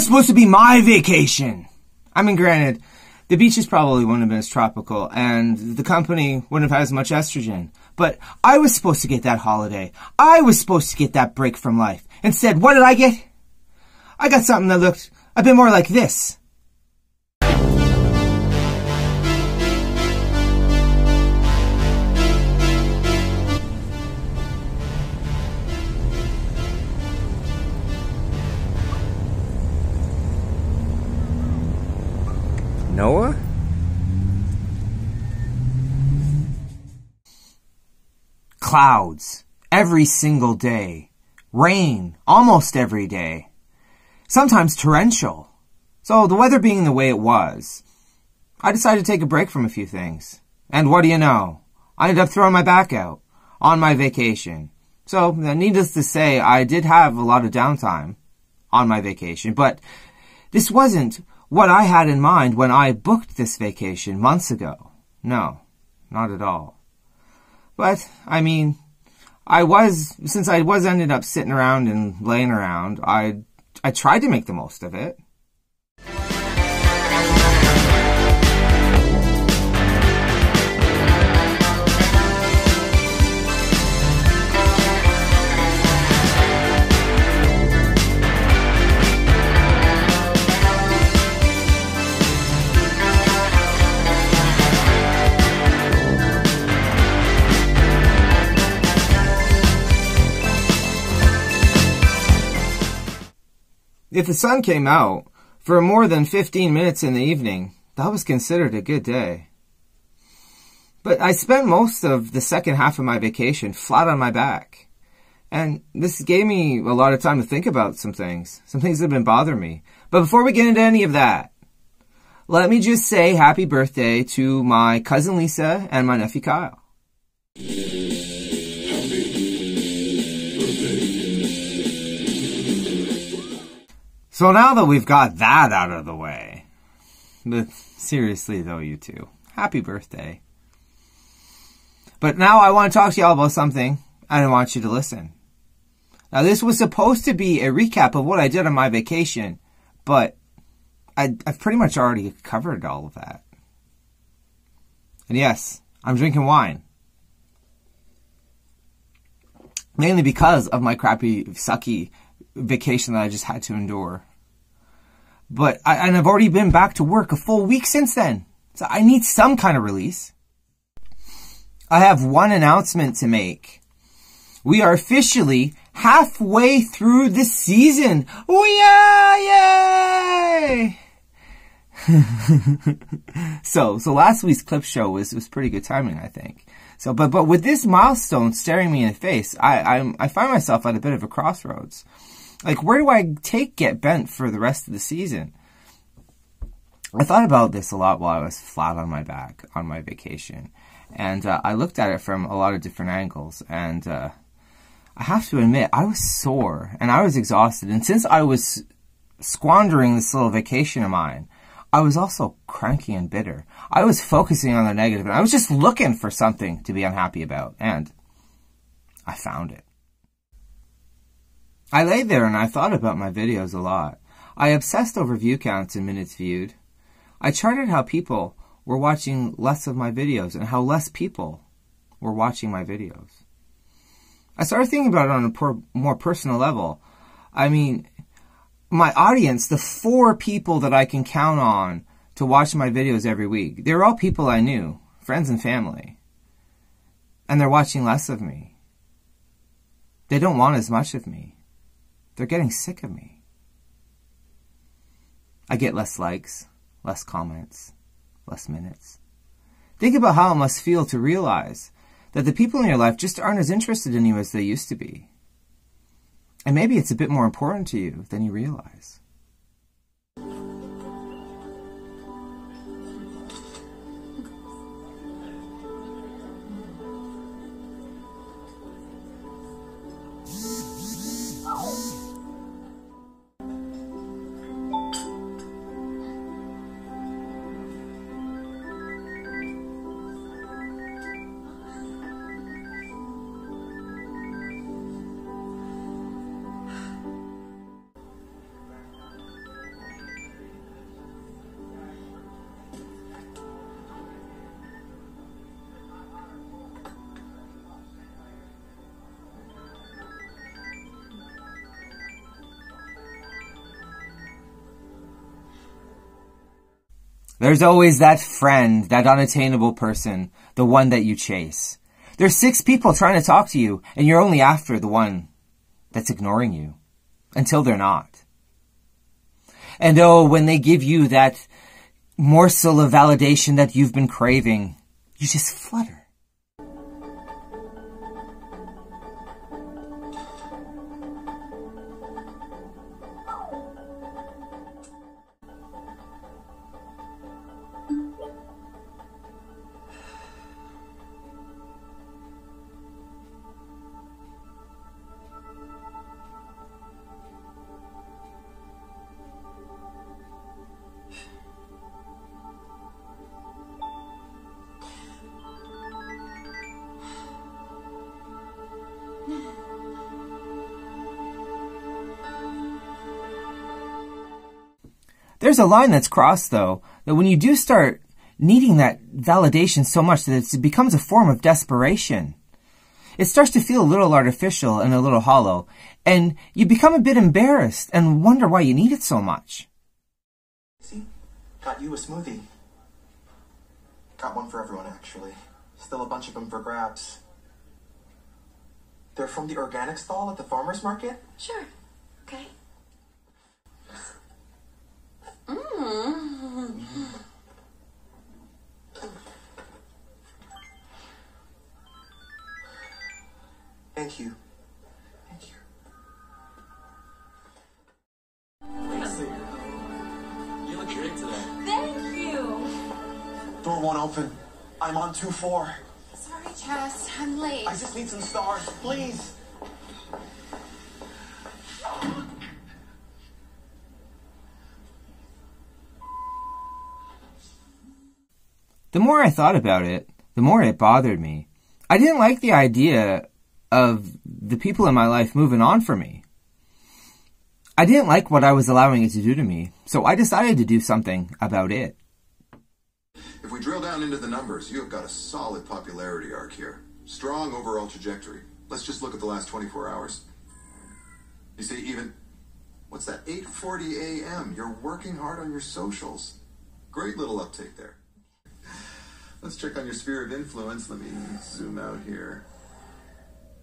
supposed to be my vacation. I mean, granted, the beaches probably wouldn't have been as tropical, and the company wouldn't have had as much estrogen. But I was supposed to get that holiday. I was supposed to get that break from life. Instead, what did I get? I got something that looked a bit more like this. Noah? Clouds. Every single day. Rain. Almost every day. Sometimes torrential. So the weather being the way it was, I decided to take a break from a few things. And what do you know? I ended up throwing my back out on my vacation. So, needless to say, I did have a lot of downtime on my vacation, but this wasn't what I had in mind when I booked this vacation months ago. No, not at all. But, I mean, since I was ended up sitting around and laying around, I tried to make the most of it. If the sun came out for more than 15 minutes in the evening, that was considered a good day. But I spent most of the second half of my vacation flat on my back. And this gave me a lot of time to think about some things that have been bothering me. But before we get into any of that, let me just say happy birthday to my cousin Lisa and my nephew Kyle. So now that we've got that out of the way, but seriously though, you two, happy birthday. But now I want to talk to y'all about something, and I want you to listen. Now this was supposed to be a recap of what I did on my vacation, but I've pretty much already covered all of that. And yes, I'm drinking wine. Mainly because of my crappy, sucky vacation that I just had to endure. But I've already been back to work a full week since then. So I need some kind of release. I have one announcement to make. We are officially halfway through the season. Oh yeah, yay! So last week's clip show was pretty good timing, I think. So, but with this milestone staring me in the face, I find myself at a bit of a crossroads. Like, where do I take Get Bent for the rest of the season? I thought about this a lot while I was flat on my back on my vacation. And I looked at it from a lot of different angles. And I have to admit, I was sore and I was exhausted. And since I was squandering this little vacation of mine, I was also cranky and bitter. I was focusing on the negative, and I was just looking for something to be unhappy about. And I found it. I lay there and I thought about my videos a lot. I obsessed over view counts and minutes viewed. I charted how people were watching less of my videos and how less people were watching my videos. I started thinking about it on a more personal level. I mean, my audience, the 4 people that I can count on to watch my videos every week, they're all people I knew, friends and family. And they're watching less of me. They don't want as much of me. They're getting sick of me. I get less likes, less comments, less minutes. Think about how it must feel to realize that the people in your life just aren't as interested in you as they used to be. And maybe it's a bit more important to you than you realize. There's always that friend, that unattainable person, the one that you chase. There's 6 people trying to talk to you, and you're only after the one that's ignoring you. Until they're not. And oh, when they give you that morsel of validation that you've been craving, you just flutter. There's a line that's crossed, though, that when you do start needing that validation so much that it becomes a form of desperation, it starts to feel a little artificial and a little hollow, and you become a bit embarrassed and wonder why you need it so much. See? Got you a smoothie. Got one for everyone, actually. Still a bunch of them for grabs. They're from the organic stall at the farmer's market? Sure. Okay. Thank you. Thank you. Lacey, you look great today. Thank you. Door won't open. I'm on 2-4. Sorry, Chess. I'm late. I just need some stars, please. The more I thought about it, the more it bothered me. I didn't like the idea of the people in my life moving on from me. I didn't like what I was allowing it to do to me, so I decided to do something about it. If we drill down into the numbers, you have got a solid popularity arc here. Strong overall trajectory. Let's just look at the last 24 hours. You see, even... What's that? 8:40 a.m. You're working hard on your socials. Great little uptake there. Let's check on your sphere of influence. Let me zoom out here.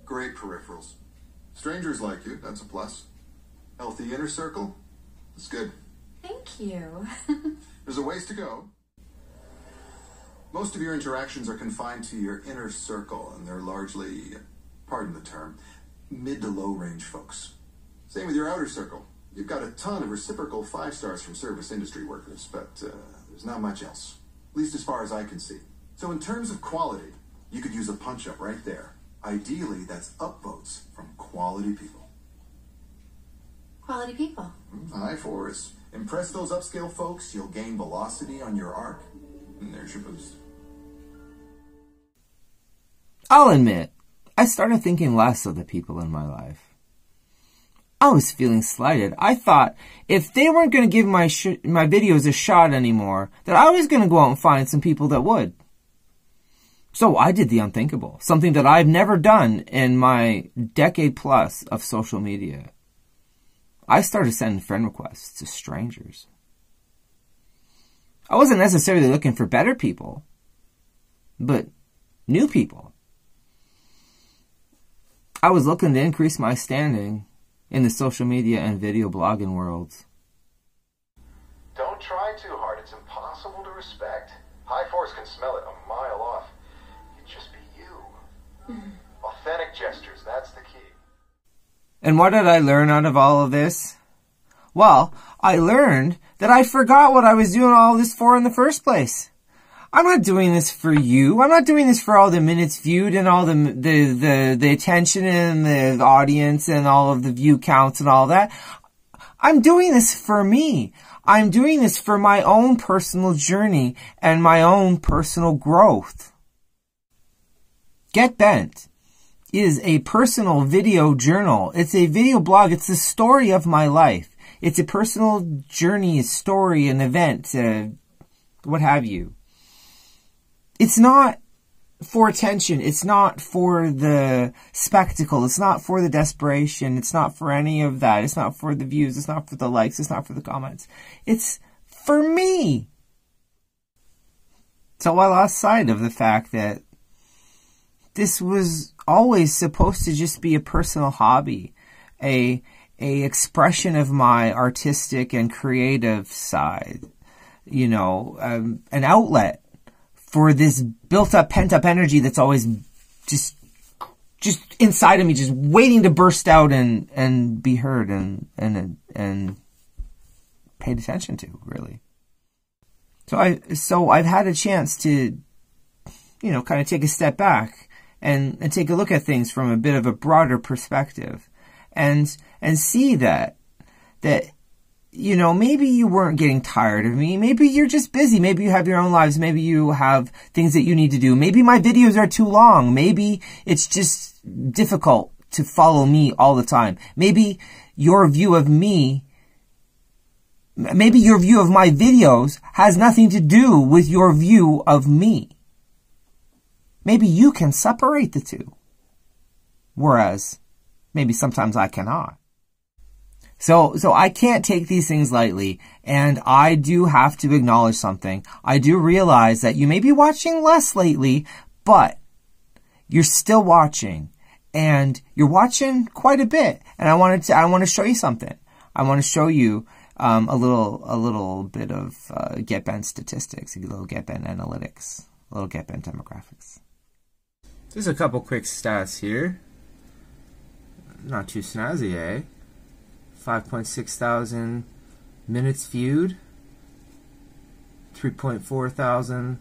Great peripherals. Strangers like you, that's a plus. Healthy inner circle, that's good. Thank you. There's a ways to go. Most of your interactions are confined to your inner circle, and they're largely, pardon the term, mid to low range folks. Same with your outer circle. You've got a ton of reciprocal 5 stars from service industry workers, but there's not much else. At least as far as I can see. So in terms of quality, you could use a punch-up right there. Ideally, that's upvotes from quality people. Quality people. High 4s. Impress those upscale folks, you'll gain velocity on your arc, and there's your boost. I'll admit, I started thinking less of the people in my life. I was feeling slighted. I thought if they weren't going to give my videos a shot anymore, that I was going to go out and find some people that would. So I did the unthinkable, something that I've never done in my decade plus of social media. I started sending friend requests to strangers. I wasn't necessarily looking for better people, but new people. I was looking to increase my standing in the social media and video blogging worlds. Don't try too hard. It's impossible to respect. High 4s can smell it a mile off. You'd just be you. Authentic gestures, that's the key. And what did I learn out of all of this? Well, I learned that I forgot what I was doing all this for in the first place. I'm not doing this for you. I'm not doing this for all the minutes viewed and all the attention and the audience and all of the view counts and all that. I'm doing this for me. I'm doing this for my own personal journey and my own personal growth. Get Bent is a personal video journal. It's a video blog. It's the story of my life. It's a personal journey, a story, an event, what have you. It's not for attention. It's not for the spectacle. It's not for the desperation. It's not for any of that. It's not for the views. It's not for the likes. It's not for the comments. It's for me. So I lost sight of the fact that this was always supposed to just be a personal hobby, a expression of my artistic and creative side, you know, an outlet for this built-up, pent-up energy that's always just inside of me, just waiting to burst out and be heard and paid attention to, really. So I've had a chance to, you know, kind of take a step back and take a look at things from a bit of a broader perspective and see that, you know, maybe you weren't getting tired of me. Maybe you're just busy. Maybe you have your own lives. Maybe you have things that you need to do. Maybe my videos are too long. Maybe it's just difficult to follow me all the time. Maybe your view of me, maybe your view of my videos has nothing to do with your view of me. Maybe you can separate the two. Whereas maybe sometimes I cannot. So I can't take these things lightly, and I do have to acknowledge something. I do realize that you may be watching less lately, but you're still watching, and you're watching quite a bit. And I want to show you something. I want to show you a little bit of GetBent statistics, a little GetBent analytics, a little GetBent demographics. There's a couple quick stats here. Not too snazzy, eh? 5.6 thousand minutes viewed, 3.4 thousand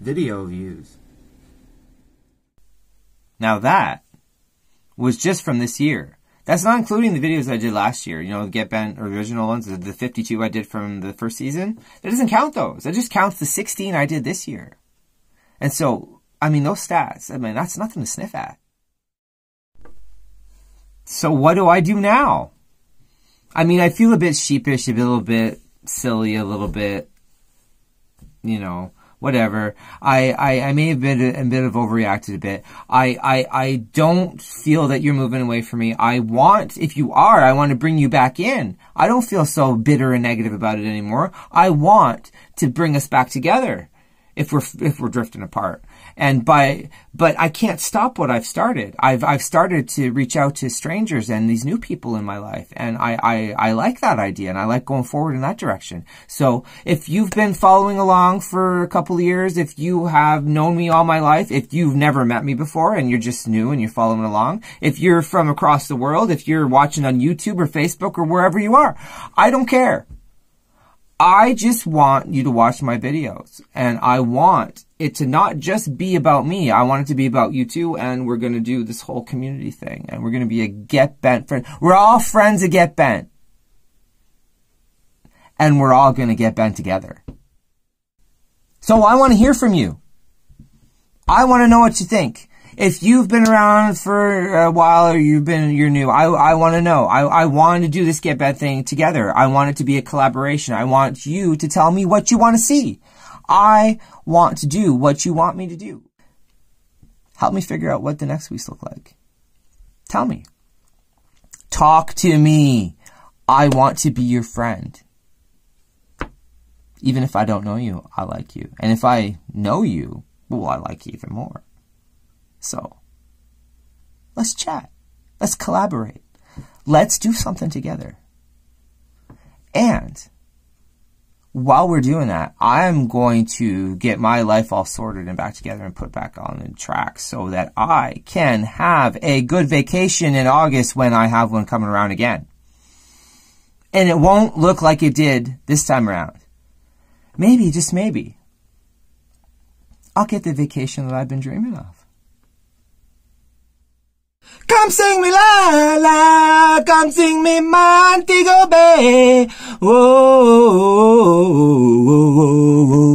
video views. Now that was just from this year. That's not including the videos I did last year. You know, the GetBent original ones, the 52 I did from the first season. That doesn't count those. That just counts the 16 I did this year. And so, I mean, those stats, I mean, that's nothing to sniff at. So what do I do now? I mean, I feel a bit sheepish, a little bit silly, a little bit, you know, whatever. I may have been a bit of overreacted a bit. I don't feel that you're moving away from me. If you are, I want to bring you back in. I don't feel so bitter and negative about it anymore. I want to bring us back together if we're drifting apart. But I can't stop what I've started. I've started to reach out to strangers and these new people in my life. And I like that idea, and I like going forward in that direction. So if you've been following along for a couple of years, if you have known me all my life, if you've never met me before and you're just new and you're following along, if you're from across the world, if you're watching on YouTube or Facebook or wherever you are, I don't care. I just want you to watch my videos, and I want it to not just be about me. I want it to be about you too, and we're going to do this whole community thing, and we're going to be a GetBent friend. We're all friends of GetBent, and we're all going to get bent together. So I want to hear from you. I want to know what you think. If you've been around for a while or you're new, I want to know. I want to do this GetBent thing together. I want it to be a collaboration. I want you to tell me what you want to see. I want to do what you want me to do. Help me figure out what the next weeks look like. Tell me. Talk to me. I want to be your friend. Even if I don't know you, I like you. And if I know you, well, I like you even more. So, let's chat. Let's collaborate. Let's do something together. And while we're doing that, I'm going to get my life all sorted and back together and put back on the track so that I can have a good vacation in August when I have one coming around again. And it won't look like it did this time around. Maybe, just maybe, I'll get the vacation that I've been dreaming of. Come sing me la la, come sing me Montego Bay. Whoa, whoa, whoa, whoa, whoa.